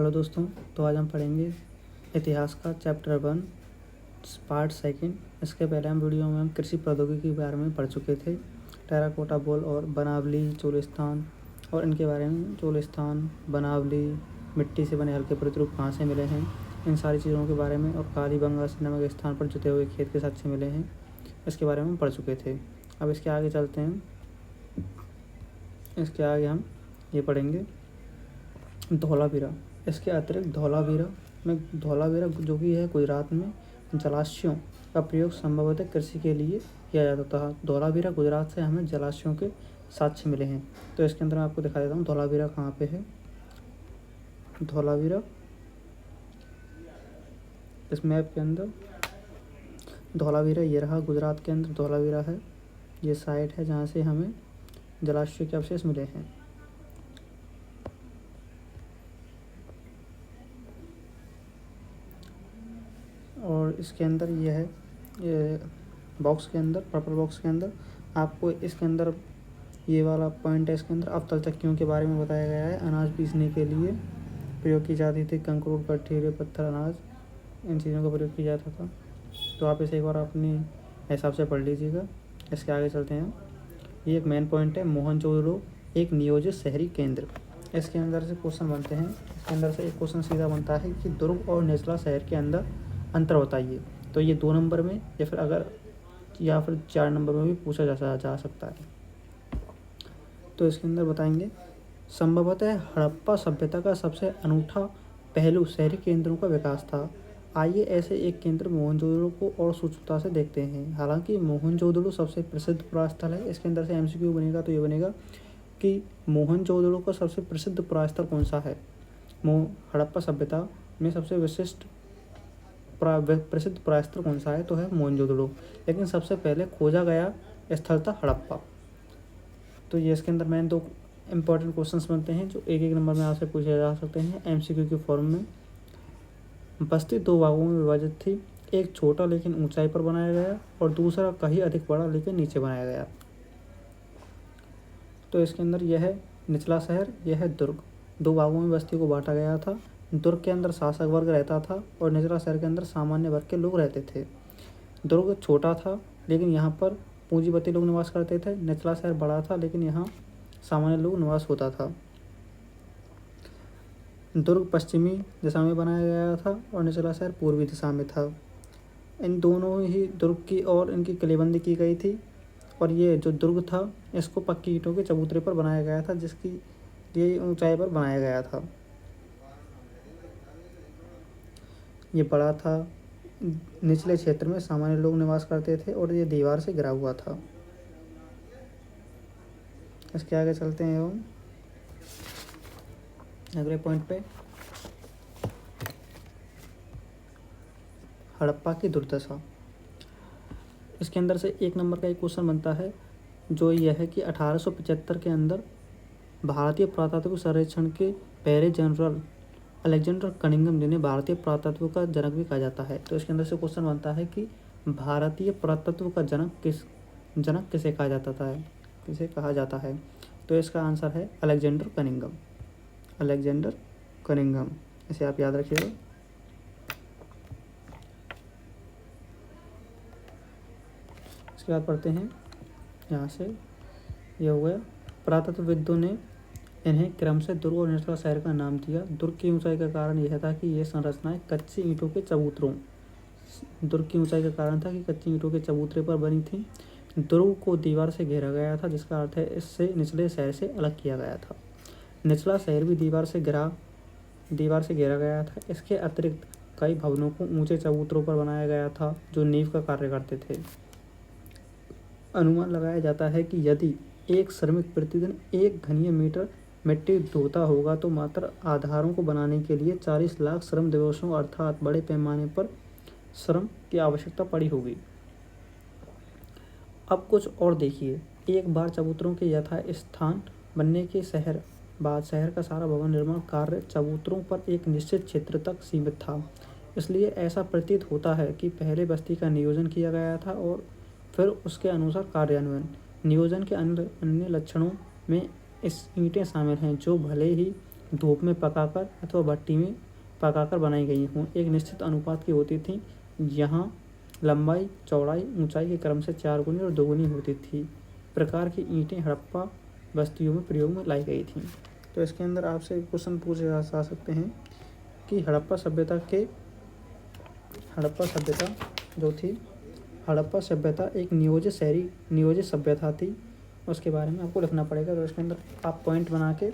Hello दोस्तों, तो आज हम पढ़ेंगे इतिहास का चैप्टर 1 पार्ट सेकंड। इसके पहले हम वीडियो में कृषि प्रौद्योगिकी के बारे में पढ़ चुके थे। टेराकोटा बोल और बनावली चोलिस्तान और इनके बारे में, चोलिस्तान, बनावली, मिट्टी से बने हल्के प्रतिरूप कहाँ से मिले हैं, इन सारी चीज़ों के बारे में, और कालीबंगा से नमक स्थान पर जुते हुए खेत के साक्ष्य मिले हैं, इसके बारे में हम पढ़ चुके थे। अब इसके आगे चलते हैं। इसके आगे हम ये पढ़ेंगे धौलावीरा। इसके अतिरिक्त धौलावीरा जो कि है गुजरात में जलाशयों का प्रयोग संभवतः कृषि के लिए किया जाता था। धौलावीरा गुजरात से हमें जलाशयों के साक्ष्य मिले हैं। तो इसके अंदर मैं आपको दिखा देता हूँ धौलावीरा कहाँ पे है। धौलावीरा इस मैप के अंदर धौलावीरा ये रहा, गुजरात के अंदर धौलावीरा है। ये साइट है जहाँ से हमें जलाशय के अवशेष मिले हैं। और इसके अंदर ये है, ये बॉक्स के अंदर, पर्पल बॉक्स के अंदर आपको इसके अंदर ये वाला पॉइंट है। इसके अंदर अवतल चक्कियों के बारे में बताया गया है। अनाज पीसने के लिए प्रयोग की जाती थी, कंकड़, कठीरे, पत्थर, अनाज, इन चीज़ों का प्रयोग किया जाता था। तो आप इसे एक बार अपने हिसाब से पढ़ लीजिएगा। इसके आगे चलते हैं। ये एक मेन पॉइंट है, मोहनजोदड़ो एक नियोजित शहरी केंद्र। इसके अंदर से क्वेश्चन बनते हैं। इसके अंदर से एक क्वेश्चन सीधा बनता है कि दुर्ग और निचला शहर के अंदर अंतर बताइए। तो ये 2 नंबर में या फिर 4 नंबर में भी पूछा जा सकता है। तो इसके अंदर बताएंगे, संभवतः हड़प्पा सभ्यता का सबसे अनूठा पहलू शहरी केंद्रों का विकास था। आइए ऐसे एक केंद्र मोहनजोदड़ो को और सूक्ष्मता से देखते हैं। हालांकि मोहनजोदड़ो सबसे प्रसिद्ध पुरास्थल है। इसके अंदर से MCQ बनेगा तो ये बनेगा कि मोहनजोदड़ो का सबसे प्रसिद्ध पुरास्थल कौन सा है। हड़प्पा सभ्यता में सबसे प्रसिद्ध पुरास्थल कौन सा है, तो है मोहनजोदड़ो। लेकिन सबसे पहले खोजा गया स्थल था हड़प्पा। तो ये इसके अंदर मैंने 2 इंपॉर्टेंट क्वेश्चंस बनते हैं जो एक नंबर में आपसे पूछे जा सकते हैं MCQ के फॉर्म में। बस्ती 2 भागों में विभाजित थी। एक छोटा लेकिन ऊंचाई पर बनाया गया और दूसरा कहीं अधिक बड़ा लेकिन नीचे बनाया गया। तो इसके अंदर यह है निचला शहर, यह है दुर्ग। 2 भागों में बस्ती को बांटा गया था। दुर्ग के अंदर शासक वर्ग रहता था और निचला शहर के अंदर सामान्य वर्ग के लोग रहते थे। दुर्ग छोटा था लेकिन यहाँ पर पूंजीपति लोग निवास करते थे। निचला शहर बड़ा था लेकिन यहाँ सामान्य लोग निवास होता था। दुर्ग पश्चिमी दिशा में बनाया गया था और निचला शहर पूर्वी दिशा में था। इन दोनों ही दुर्ग की और इनकी किलेबंदी की गई थी। और ये जो दुर्ग था इसको पक्की ईंटों के चबूतरे पर बनाया गया था, जिसकी ये ऊंचाई पर बनाया गया था। ये बड़ा था, निचले क्षेत्र में सामान्य लोग निवास करते थे और ये दीवार से घिरा हुआ था। इसके आगे चलते हैं हम अगले पॉइंट पे, हड़प्पा की दुर्दशा। इसके अंदर से 1 नंबर का एक क्वेश्चन बनता है जो यह है कि 1875 के अंदर भारतीय पुरातत्व सर्वेक्षण के पहले जनरल अलेक्जेंडर कनिंघम, जिन्हें भारतीय पुरातत्व का जनक भी कहा जाता है। तो इसके अंदर से क्वेश्चन बनता है कि भारतीय पुरातत्व का जनक किसे कहा जाता है। तो इसका आंसर है अलेक्जेंडर कनिंघम। इसे आप याद रखिएगा। इसके बाद पढ़ते हैं यहाँ से, यह हो गया। पुरातत्वविदों ने इन्हें क्रम से दुर्ग और निचला शहर का नाम दिया। दुर्ग की ऊंचाई का कारण यह था कि ये संरचनाएं कच्ची ईंटों के चबूतरे पर बनी थी। दुर्ग को दीवार से घेरा गया था, जिसका अर्थ है इससे निचले शहर से अलग किया गया था। निचला शहर भी दीवार से घेरा गया था। इसके अतिरिक्त कई भवनों को ऊंचे चबूतरों पर बनाया गया था जो नींव का कार्य करते थे। अनुमान लगाया जाता है कि यदि एक श्रमिक प्रतिदिन 1 घनीय मीटर मिट्टी ढोता होगा तो मात्र आधारों को बनाने के लिए 40 लाख श्रम दिवसों अर्थात बड़े पैमाने पर श्रम की आवश्यकता पड़ी होगी। अब कुछ और देखिए। एक बार चबूतरों के यथास्थान बनने के बाद शहर का सारा भवन निर्माण कार्य चबूतरों पर एक निश्चित क्षेत्र तक सीमित था। इसलिए ऐसा प्रतीत होता है कि पहले बस्ती का नियोजन किया गया था और फिर उसके अनुसार कार्यान्वयन। नियोजन के अन्य लक्षणों में इस ईंटें शामिल हैं जो भले ही धूप में पकाकर अथवा भट्टी में पकाकर बनाई गई हों, एक निश्चित अनुपात की होती थी। यहाँ लंबाई, चौड़ाई, ऊंचाई के क्रम से 4 गुनी और 2 गुनी होती थी। प्रकार की ईंटें हड़प्पा बस्तियों में प्रयोग में लाई गई थीं। तो इसके अंदर आपसे क्वेश्चन पूछे जा सकते हैं कि हड़प्पा सभ्यता जो थी, हड़प्पा सभ्यता एक नियोजित सभ्यता थी। उसके बारे में आपको लिखना पड़ेगा। तो इसके अंदर आप पॉइंट बना के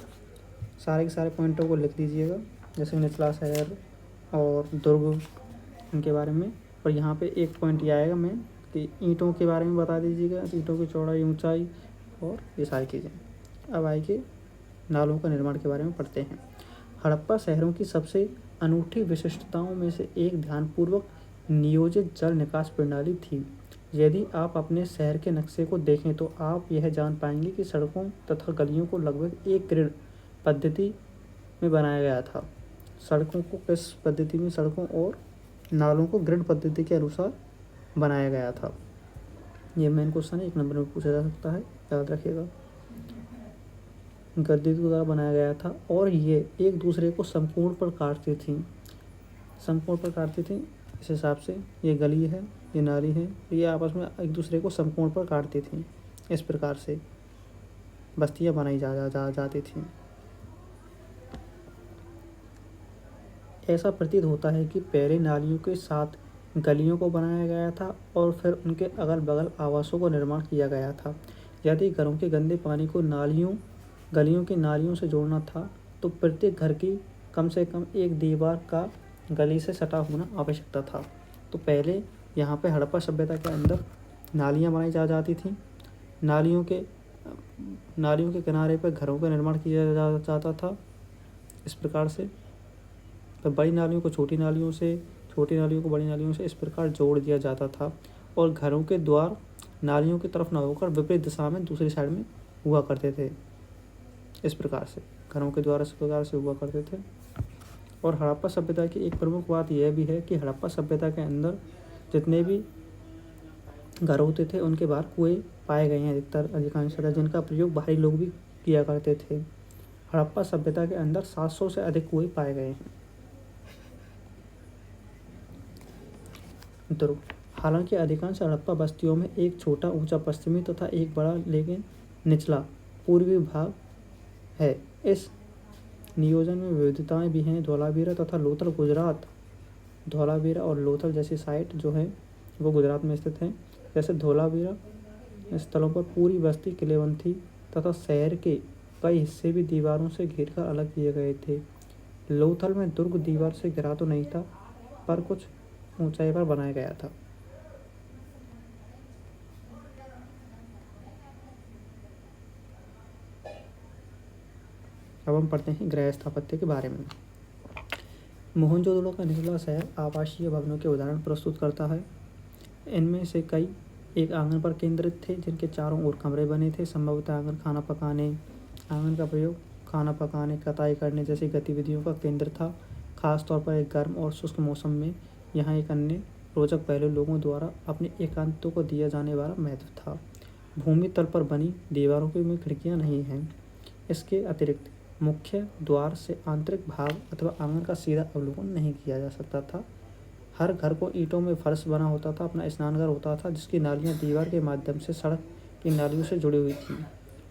सारे के सारे पॉइंटों को लिख दीजिएगा, जैसे निचला शहर और दुर्ग, इनके बारे में। और यहाँ पे एक पॉइंट ये आएगा मैं कि ईंटों के बारे में बता दीजिएगा, ईंटों की चौड़ाई, ऊंचाई और ये सारी चीज़ें। अब आइए नालों का निर्माण के बारे में पढ़ते हैं। हड़प्पा शहरों की सबसे अनूठी विशिष्टताओं में से एक ध्यानपूर्वक नियोजित जल निकास प्रणाली थी। यदि आप अपने शहर के नक्शे को देखें तो आप यह जान पाएंगे कि सड़कों तथा गलियों को लगभग एक ग्रिड पद्धति में बनाया गया था। सड़कों को किस पद्धति में? सड़कों और नालों को ग्रिड पद्धति के अनुसार बनाया गया था। ये मेन क्वेश्चन है, 1 नंबर में पूछा जा सकता है, याद रखिएगा। गद्दी के द्वारा बनाया गया था और ये एक दूसरे को समकोण पर काटती थी। इस हिसाब से ये गली है, ये नाली है, ये आपस में एक दूसरे को समकोण पर काटती थी। इस प्रकार से बस्तियां बनाई जाती थीं। ऐसा प्रतीत होता है कि पहले नालियों के साथ गलियों को बनाया गया था और फिर उनके अगल बगल आवासों का निर्माण किया गया था। यदि घरों के गंदे पानी को गलियों की नालियों से जोड़ना था तो प्रत्येक घर की कम से कम एक दीवार का गली से सटा होना आवश्यकता था। तो पहले यहाँ पे हड़प्पा सभ्यता के अंदर नालियाँ बनाई जाती थीं। नालियों के किनारे पर घरों का निर्माण किया जाता था। इस प्रकार से तो बड़ी नालियों को छोटी नालियों से, छोटी नालियों को बड़ी नालियों से इस प्रकार जोड़ दिया जाता था और घरों के द्वार नालियों की तरफ न होकर विपरीत दिशा में दूसरी साइड में हुआ करते थे। इस प्रकार से घरों के द्वार इस प्रकार से हुआ करते थे। और हड़प्पा सभ्यता की एक प्रमुख बात यह भी है कि हड़प्पा सभ्यता के अंदर जितने भी घर होते थे उनके बाहर कुएं पाए गए हैं अधिकांशतः, जिनका प्रयोग बाहरी लोग भी किया करते थे। हड़प्पा सभ्यता के अंदर 700 से अधिक कुएं पाए गए हैं। दुर्ग। हालांकि अधिकांश हड़प्पा बस्तियों में एक छोटा ऊंचा पश्चिमी तथा एक बड़ा लेकिन निचला पूर्वी भाग है। इस नियोजन में विविधताएं भी हैं। धौलावीरा तथा लोथल धौलावीरा और लोथल जैसी साइट जो है वो गुजरात में स्थित हैं। जैसे धौलावीरा स्थलों पर पूरी बस्ती किलेबंद थी तथा शहर के कई हिस्से भी दीवारों से घेरकर अलग किए गए थे। लोथल में दुर्ग दीवार से घिरा तो नहीं था पर कुछ ऊंचाई पर बनाया गया था। अब हम पढ़ते हैं गृह स्थापत्य के बारे में। मोहनजोदड़ो का निचला शहर आवासीय भवनों के उदाहरण प्रस्तुत करता है। इनमें से कई एक आंगन पर केंद्रित थे जिनके चारों ओर कमरे बने थे। संभवतः आंगन का प्रयोग खाना पकाने, कटाई करने जैसी गतिविधियों का केंद्र था। खासतौर पर एक गर्म और शुष्क मौसम में यहाँ एक अन्य रोचक पहलू लोगों द्वारा अपने एकांतों को दिया जाने वाला महत्व था। भूमि तल पर बनी दीवारों में खिड़कियाँ नहीं हैं। इसके अतिरिक्त मुख्य द्वार से आंतरिक भाग अथवा आंगन का सीधा अवलोकन नहीं किया जा सकता था। हर घर को ईंटों में फर्श बना होता था। अपना स्नानघर होता था जिसकी नालियाँ दीवार के माध्यम से सड़क की नालियों से जुड़ी हुई थीं।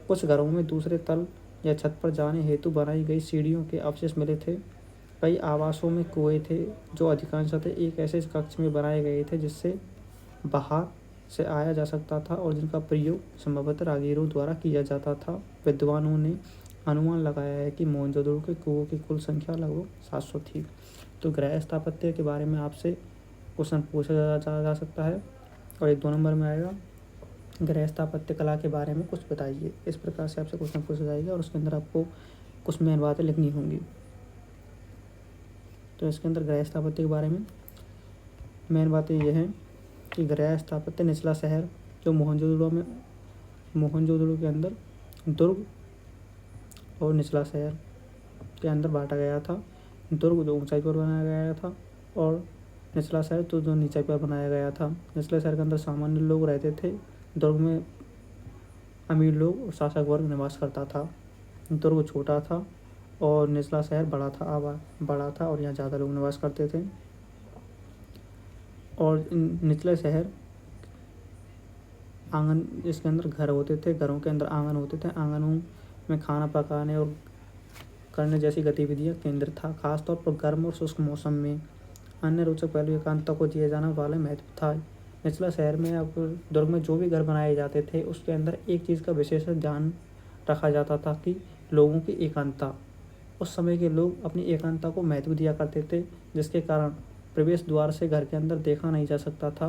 कुछ घरों में दूसरे तल या छत पर जाने हेतु बनाई गई सीढ़ियों के अवशेष मिले थे। कई आवासों में कुएं थे जो अधिकांशतः एक ऐसे कक्ष में बनाए गए थे जिससे बाहर से आया जा सकता था और जिनका प्रयोग संभवतः राहगीरों द्वारा किया जाता था। विद्वानों ने अनुमान लगाया है कि मोहनजोदड़ो के कुओं की कुल संख्या लगभग 700 थी। तो गृह स्थापत्य के बारे में आपसे क्वेश्चन पूछा जा सकता है और 1-2 नंबर में आएगा गृह स्थापत्य कला के बारे में कुछ बताइए। इस प्रकार से आपसे क्वेश्चन पूछा जाएगा और उसके अंदर आपको कुछ मेन बातें लिखनी होंगी। तो इसके अंदर गृह स्थापत्य के बारे में मेन बातें ये हैं कि गृह स्थापत्य निचला शहर जो मोहनजोदड़ो के अंदर दुर्ग और निचला शहर के अंदर बांटा गया था। दुर्ग जो ऊंचाई पर बनाया गया था और निचला शहर तो जो नीचाई पर बनाया गया था। निचले शहर के अंदर सामान्य लोग रहते थे। दुर्ग में अमीर लोग और शासक वर्ग निवास करता था। दुर्ग छोटा था और निचला शहर बड़ा था और यहाँ ज़्यादा लोग निवास करते थे। और निचले शहर आंगन, इसके अंदर घर होते थे, घरों के अंदर आंगन होते थे, आंगनों में खाना पकाने और करने जैसी गतिविधियाँ केंद्र था। खासतौर पर गर्म और शुष्क मौसम में अन्य रोचक पहलू एकांतता को दिए जाने वाले महत्व था। निचला शहर में अब दुर्ग में जो भी घर बनाए जाते थे उसके अंदर एक चीज़ का विशेष ध्यान रखा जाता था कि लोगों की एकांतता। उस समय के लोग अपनी एकांतता को महत्व दिया करते थे, जिसके कारण प्रवेश द्वार से घर के अंदर देखा नहीं जा सकता था,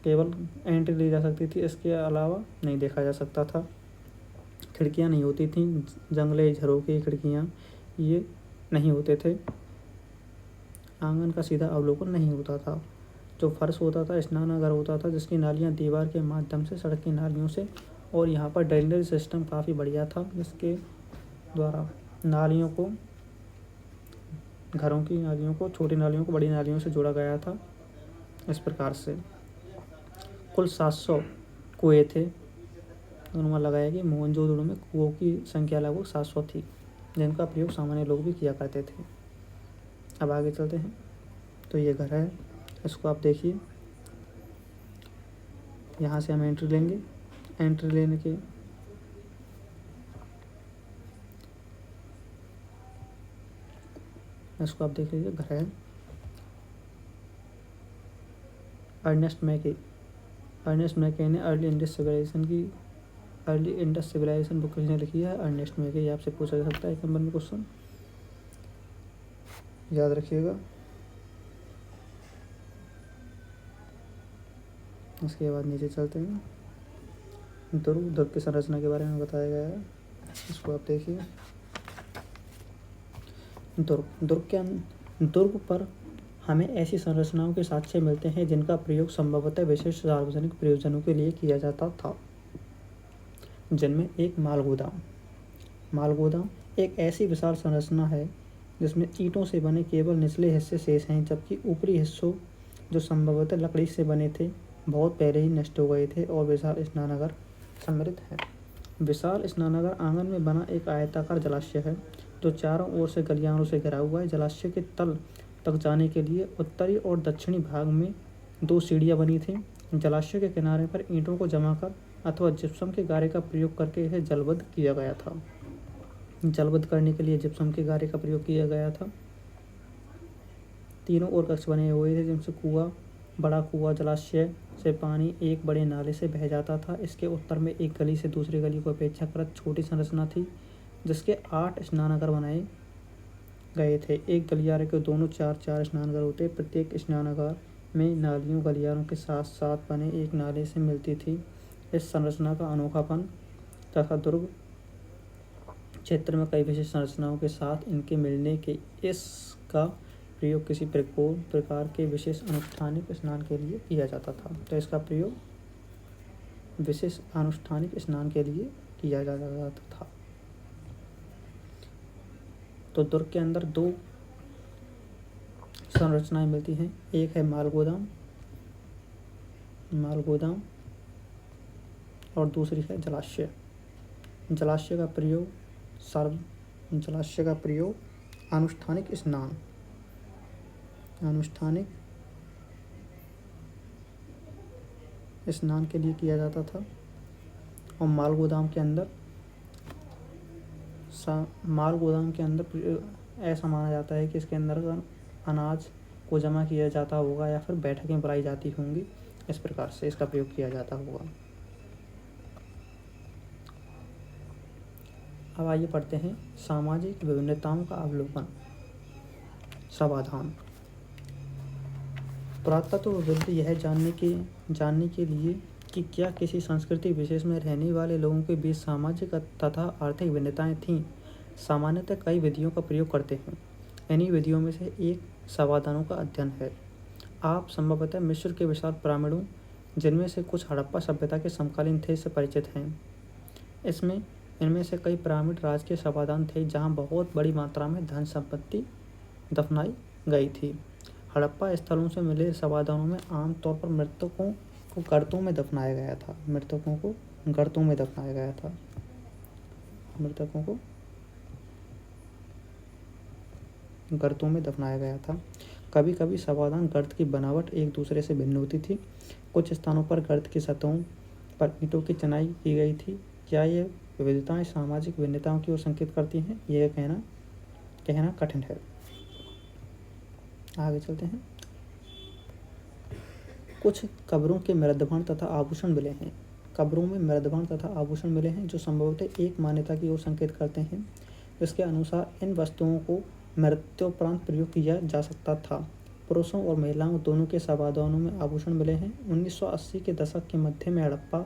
केवल एंट्री ली जा सकती थी, इसके अलावा नहीं देखा जा सकता था। खिड़कियाँ नहीं होती थीं, जंगले झरोके खिड़कियाँ ये नहीं होते थे। आंगन का सीधा अवलोकन नहीं होता था। जो फर्श होता था स्नानागार होता था, जिसकी नालियाँ दीवार के माध्यम से सड़क की नालियों से, और यहाँ पर ड्रेनेज सिस्टम काफ़ी बढ़िया था, जिसके द्वारा नालियों को, घरों की नालियों को, छोटी नालियों को बड़ी नालियों से जोड़ा गया था। इस प्रकार से कुल 700 कुएँ थे। अनुमान लगाया कि मोहनजोदड़ो में कुओं की संख्या लगभग 700 थी, जिनका प्रयोग सामान्य लोग भी किया करते थे। अब आगे चलते हैं। तो ये घर है, इसको आप देखिए। यहाँ से हम एंट्री लेंगे। एंट्री लेने के इसको आप देख लीजिए, घर है। अर्नेस्ट मैके ने अर्ली इंडस सिविलाइजेशन बुक किसने लिखी है? अर्नेस्ट मैके। ये आपसे पूछा जा सकता है 1 नंबर में क्वेश्चन, याद रखिएगा। इसके बाद नीचे चलते हैं। दुर्ग की संरचना के बारे में बताया गया है, इसको आप देखिए। दुर्ग पर हमें ऐसी संरचनाओं के साक्ष्य मिलते हैं जिनका प्रयोग संभवतः विशेष सार्वजनिक प्रयोजनों के लिए किया जाता था, जिनमें एक मालगोदाम एक ऐसी विशाल संरचना है जिसमें ईंटों से बने केवल निचले हिस्से शेष हैं, जबकि ऊपरी हिस्सों जो संभवतः लकड़ी से बने थे बहुत पहले ही नष्ट हो गए थे, और विशाल स्नानागार सम्मिलित है। विशाल स्नानागार आंगन में बना एक आयताकार जलाशय है जो चारों ओर से गलियारों से घिरा हुआ है। जलाशय के तल तक जाने के लिए उत्तरी और दक्षिणी भाग में 2 सीढ़ियाँ बनी थीं। जलाशय के किनारे पर ईंटों को जमा कर अथवा जिप्सम के गारे का प्रयोग करके इसे जलबद्ध किया गया था। जलबद्ध करने के लिए जिप्सम के गारे का प्रयोग किया गया था। तीनों ओर कक्ष बने हुए थे, जिनसे बड़ा कुआं जलाशय से पानी एक बड़े नाले से बह जाता था। इसके उत्तर में एक गली से दूसरी गली को अपेक्षाकृत छोटी संरचना थी, जिसके 8 स्नानागार बनाए गए थे। एक गलियारे के दोनों 4 स्नानागार होते। प्रत्येक स्नानागार में नालियों गलियारों के साथ साथ बने एक नाले से मिलती थी। इस संरचना का अनोखापन तथा दुर्ग क्षेत्र में कई विशेष संरचनाओं के साथ इनके मिलने के इसका प्रयोग किसी प्रकार के विशेष अनुष्ठानिक स्नान के लिए किया जाता था। तो इसका प्रयोग विशेष अनुष्ठानिक स्नान के लिए किया जाता था। तो दुर्ग के अंदर 2 संरचनाएं मिलती हैं, एक है मालगोदाम और दूसरी है जलाशय। जलाशय का प्रयोग अनुष्ठानिक स्नान के लिए किया जाता था। और मालगोदाम के अंदर ऐसा माना जाता है कि इसके अंदर अनाज को जमा किया जाता होगा या फिर बैठकें बुलाई जाती होंगी, इस प्रकार से इसका प्रयोग किया जाता होगा। अब आइए पढ़ते हैं सामाजिक विभिन्नताओं का अवलोकन। समाधान। पुरातत्वविद यह जानने के लिए कि क्या किसी संस्कृति विशेष में रहने वाले लोगों के बीच सामाजिक तथा आर्थिक भिन्नताएं थीं, सामान्यतः कई विधियों का प्रयोग करते हैं। इन्हीं विधियों में से एक समाधानों का अध्ययन है। आप संभवतः मिस्र के विशाल पिरामिडों, जिनमें से कुछ हड़प्पा सभ्यता के समकालीन थे, से परिचित हैं। इनमें से कई पिरामिड राजकीय समाधान थे जहां बहुत बड़ी मात्रा में धन संपत्ति दफनाई गई थी। हड़प्पा स्थलों से मिले समाधानों में आमतौर पर मृतकों को गर्तों में दफनाया गया था। गर्तों में दफनाया गया था। कभी कभी शवाधान गर्त की बनावट एक दूसरे से भिन्न होती थी। कुछ स्थानों पर गर्त की सतहों पर ईंटों की चिनाई की गई थी। क्या ये विविधताएं सामाजिक भिन्नताओं की ओर संकेत करती हैं? यह कहना कठिन है। आगे चलते हैं। कुछ कब्रों के मृदभांड तथा आभूषण मिले हैं। कब्रों में मृदभांड तथा आभूषण मिले हैं जो संभवतः एक मान्यता की ओर संकेत करते हैं। इसके अनुसार इन वस्तुओं को मृत्योपरांत प्रयोग किया जा सकता था। पुरुषों और महिलाओं दोनों के शवाधानों में आभूषण मिले हैं। 1980 के दशक के मध्य में हड़प्पा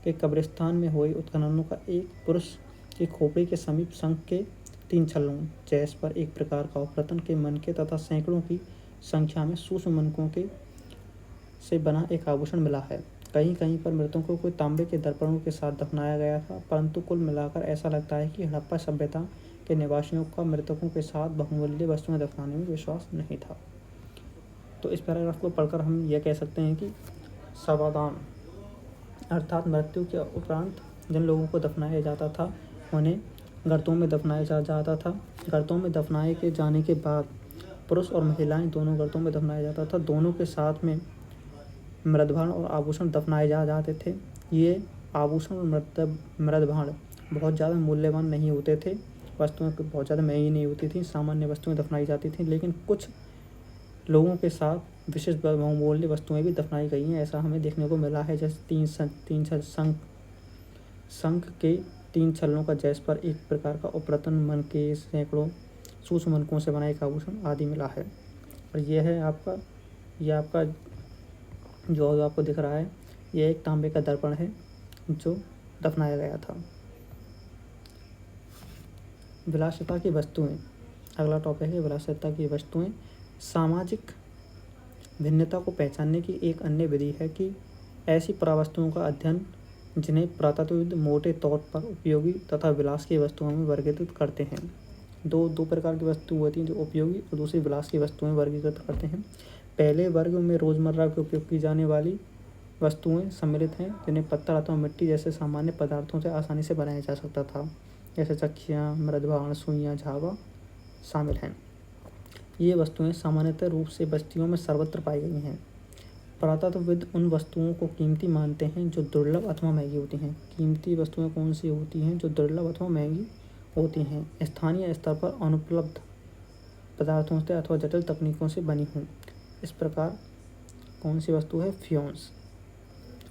के कब्रिस्तान में हुए उत्खननों का एक पुरुष की खोपड़ी के समीप शंख के 3 छल्लों जैस पर एक प्रकार का उपरतन के मनके तथा सैकड़ों की संख्या में सूक्ष्म मनकों के से बना एक आभूषण मिला है। कहीं कहीं पर मृतकों को तांबे के दर्पणों के साथ दफनाया गया था, परंतु कुल मिलाकर ऐसा लगता है कि हड़प्पा सभ्यता के निवासियों का मृतकों के साथ बहुमूल्य वस्तुएं दफनाने में विश्वास नहीं था। तो इस पैराग्राफ को पढ़कर हम यह कह सकते हैं कि शवाधान अर्थात मृत्यु के उपरांत जिन लोगों को दफनाया जाता था उन्हें गर्तों में दफनाया जाता था। गर्तों में दफनाए के जाने के बाद पुरुष और महिलाएं दोनों गर्तों में दफनाया जाता था। दोनों के साथ में मृदभांड और आभूषण दफनाए जाते थे। ये आभूषण और मृदभांड बहुत ज़्यादा मूल्यवान नहीं होते थे। वस्तुएं बहुत ज़्यादा महंगी नहीं होती थी, सामान्य वस्तुएं दफनाई जाती थी। लेकिन कुछ लोगों के साथ विशेष बहुमूल्य वस्तुएं भी दफनाई गई हैं, ऐसा हमें देखने को मिला है। जैसे शंख के 3 छल्लों का जैस पर एक प्रकार का उपरतन, मन के सैकड़ों सूक्ष्म मनकों से बना एक आभूषण आदि मिला है। और यह है आपका जो आपको दिख रहा है, यह एक तांबे का दर्पण है जो दफनाया गया था। विलासिता की वस्तुएं, अगला टॉपिक है विलासिता की वस्तुएं। सामाजिक भिन्नता को पहचानने की एक अन्य विधि है कि ऐसी पुरावस्तुओं का अध्ययन जिन्हें पुरातत्वविद मोटे तौर पर उपयोगी तथा विलास की वस्तुओं में वर्गीकृत करते हैं। दो प्रकार की वस्तु होती हैं, जो उपयोगी और दूसरी विलास की वस्तुएं वर्गीकृत करते हैं। पहले वर्ग में रोजमर्रा के उपयोग की जाने वाली वस्तुएं सम्मिलित हैं, जिन्हें पत्थर अथवा मिट्टी जैसे सामान्य पदार्थों से आसानी से बनाया जा सकता था, जैसे चक्कियाँ, मृदभांड, सुइयाँ, झावा शामिल हैं। ये वस्तुएं सामान्यतः रूप से बस्तियों में सर्वत्र पाई गई हैं। पुरातत्वविद उन वस्तुओं को कीमती मानते हैं जो दुर्लभ अथवा महंगी होती हैं। कीमती वस्तुएं कौन सी होती हैं? जो दुर्लभ अथवा महंगी होती हैं, स्थानीय स्तर पर अनुपलब्ध पदार्थों से अथवा जटिल तकनीकों से बनी हों। इस प्रकार कौन सी वस्तु है? फ्योन्स।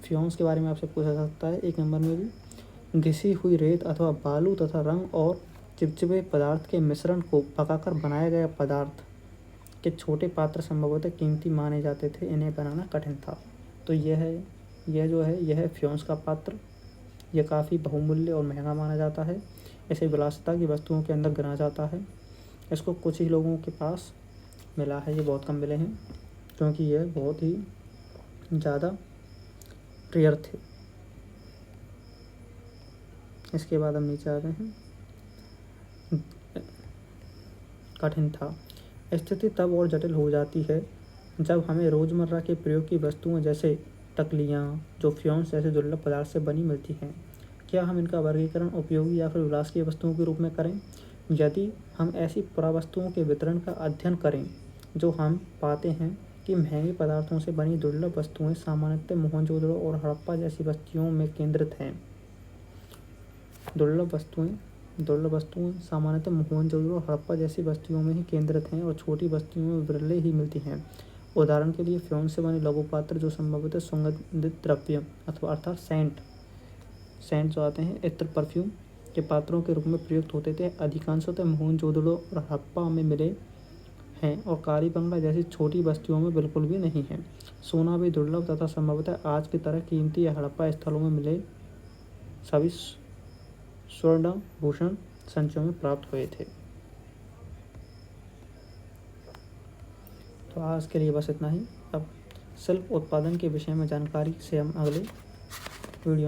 फ्योन्स के बारे में आपसे पूछा जा सकता है 1 नंबर में भी। घिसी हुई रेत अथवा बालू तथा रंग और चिपचिपे पदार्थ के मिश्रण को पकाकर बनाया गया पदार्थ के छोटे पात्र संभवतः कीमती माने जाते थे, इन्हें बनाना कठिन था। तो यह है फ्योन्स का पात्र। यह काफ़ी बहुमूल्य और महंगा माना जाता है। इसे विलासिता की वस्तुओं के अंदर गिना जाता है। इसको कुछ ही लोगों के पास मिला है, ये बहुत कम मिले हैं क्योंकि यह बहुत ही ज़्यादा रेयर थे। इसके बाद हम नीचे आते हैं। कठिन था। स्थिति तब और जटिल हो जाती है जब हमें रोज़मर्रा के प्रयोग की वस्तुओं जैसे टकलियाँ, जो फ्योन्स जैसे दुर्लभ पदार्थ से बनी मिलती हैं। क्या हम इनका वर्गीकरण उपयोगी या फिर विलास की वस्तुओं के रूप में करें? यदि हम ऐसी पुरावस्तुओं के वितरण का अध्ययन करें, जो हम पाते हैं कि महंगे पदार्थों से बनी दुर्लभ वस्तुएं सामान्यतः मोहनजोदड़ो और हड़प्पा जैसी बस्तियों में केंद्रित हैं। दुर्लभ वस्तुएं सामान्यतः मोहनजोदड़ो और हड़प्पा जैसी बस्तियों में ही केंद्रित हैं और छोटी बस्तियों में विरले ही मिलती हैं। उदाहरण के लिए फ्योन से बने लघु पात्र जो संभवतः सुगंधित द्रव्य अथवा अर्थात सेंट जो आते हैं, इत्र, परफ्यूम के पात्रों के रूप में प्रयुक्त होते थे, अधिकांशतः मोहनजोदड़ो और हड़प्पा में मिले हैं और कालीबंगा जैसी छोटी बस्तियों में बिल्कुल भी नहीं हैं। सोना भी दुर्लभ तथा संभवतः आज की तरह कीमती या हड़प्पा स्थलों में मिले सभी स्वर्णाभूषण संचयों में प्राप्त हुए थे। तो आज के लिए बस इतना ही। अब शिल्प उत्पादन के विषय में जानकारी से हम अगले वीडियो